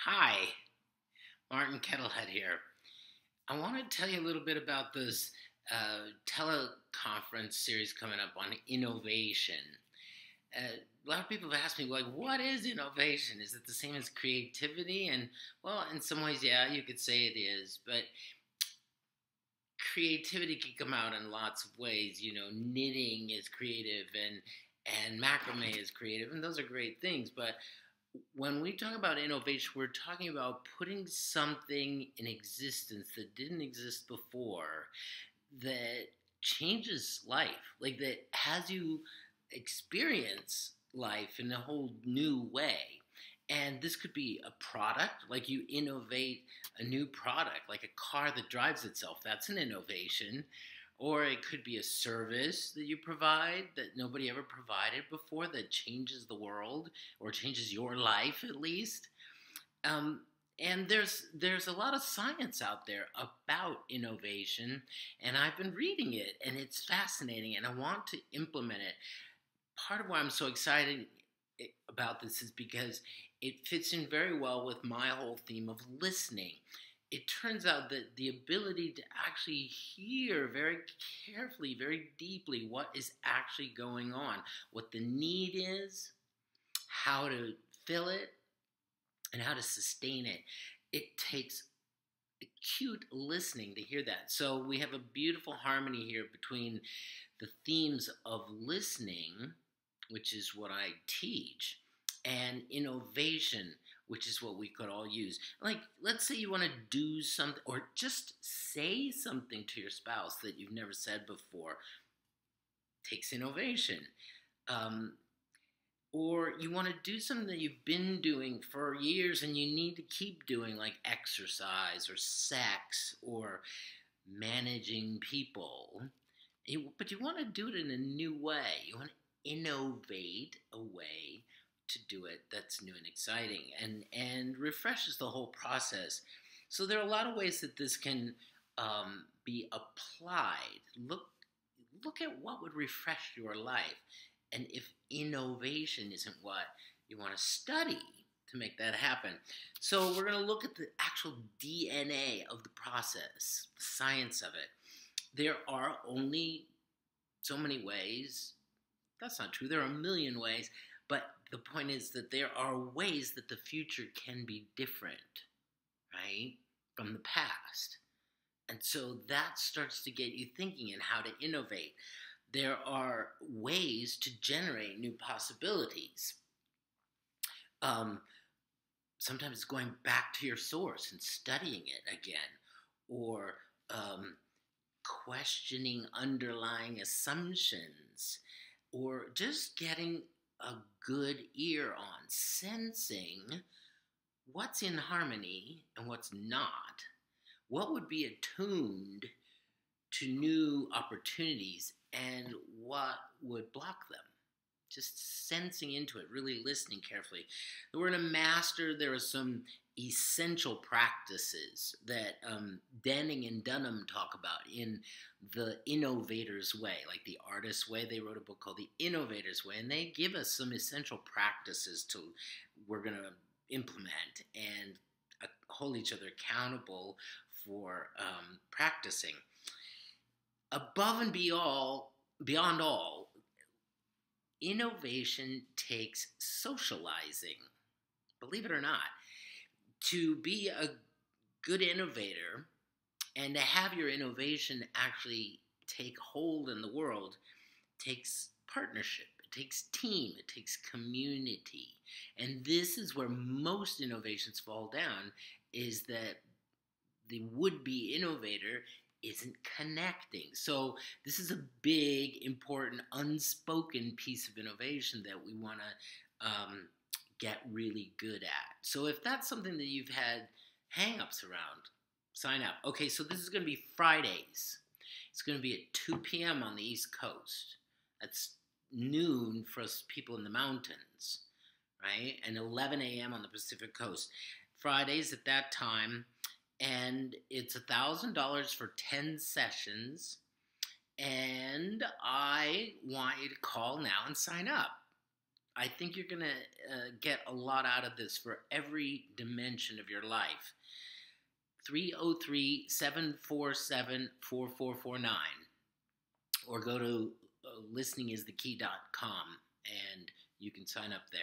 Hi, Martin Kettlehead here. I want to tell you a little bit about this teleconference series coming up on innovation. A lot of people have asked me, like, what is innovation? Is it the same as creativity? And, well, in some ways, yeah, you could say it is. But creativity can come out in lots of ways. You know, knitting is creative and macrame is creative, and those are great things. But when we talk about innovation, we're talking about putting something in existence that didn't exist before that changes life, like that has you experience life in a whole new way. And this could be a product, like you innovate a new product, like a car that drives itself. That's an innovation. Or it could be a service that you provide that nobody ever provided before that changes the world or changes your life at least. Um, and there's a lot of science out there about innovation, and I've been reading it, and it's fascinating, and I want to implement it. Part of why I'm so excited about this is because it fits in very well with my whole theme of listening. It turns out that the ability to actually hear very carefully, very deeply what is actually going on, what the need is, how to fill it, and how to sustain it, it takes acute listening to hear that. So we have a beautiful harmony here between the themes of listening, which is what I teach, and innovation, which is what we could all use. Like, let's say you want to do something or just say something to your spouse that you've never said before. Takes innovation. Um, or you want to do something that you've been doing for years and you need to keep doing, like exercise or sex or managing people. But you want to do it in a new way. You want to innovate a way to do it that's new and exciting and refreshes the whole process. So there are a lot of ways that this can be applied. Look at what would refresh your life, and if innovation isn't what you want to study to make that happen. So we're going to look at the actual DNA of the process, the science of it. There are only so many ways. That's not true. There are a million ways. But the point is that there are ways that the future can be different, right, from the past. And so that starts to get you thinking in how to innovate. There are ways to generate new possibilities. Um, Sometimes going back to your source and studying it again, or questioning underlying assumptions, or just getting a good ear on, sensing what's in harmony and what's not, what would be attuned to new opportunities and what would block them. Just sensing into it, really listening carefully. We're in a master. There are some essential practices that Denning and Dunham talk about in The Innovator's Way, like The Artist's Way. They wrote a book called The Innovator's Way, and they give us some essential practices to we're going to implement and hold each other accountable for practicing. Above and beyond all, innovation takes socializing, believe it or not. To be a good innovator and to have your innovation actually take hold in the world takes partnership, it takes team, it takes community. And this is where most innovations fall down, is that the would-be innovator isn't connecting. So this is a big, important, unspoken piece of innovation that we want to get really good at. So if that's something that you've had hang-ups around, sign up. Okay, so this is going to be Fridays. It's going to be at 2 p.m. on the East Coast. That's noon for us people in the mountains, right? And 11 a.m. on the Pacific Coast. Fridays at that time. And it's $1,000 for 10 sessions. And I want you to call now and sign up. I think you're going to get a lot out of this for every dimension of your life. 303-747-4449, or go to listeningisthekey.com and you can sign up there.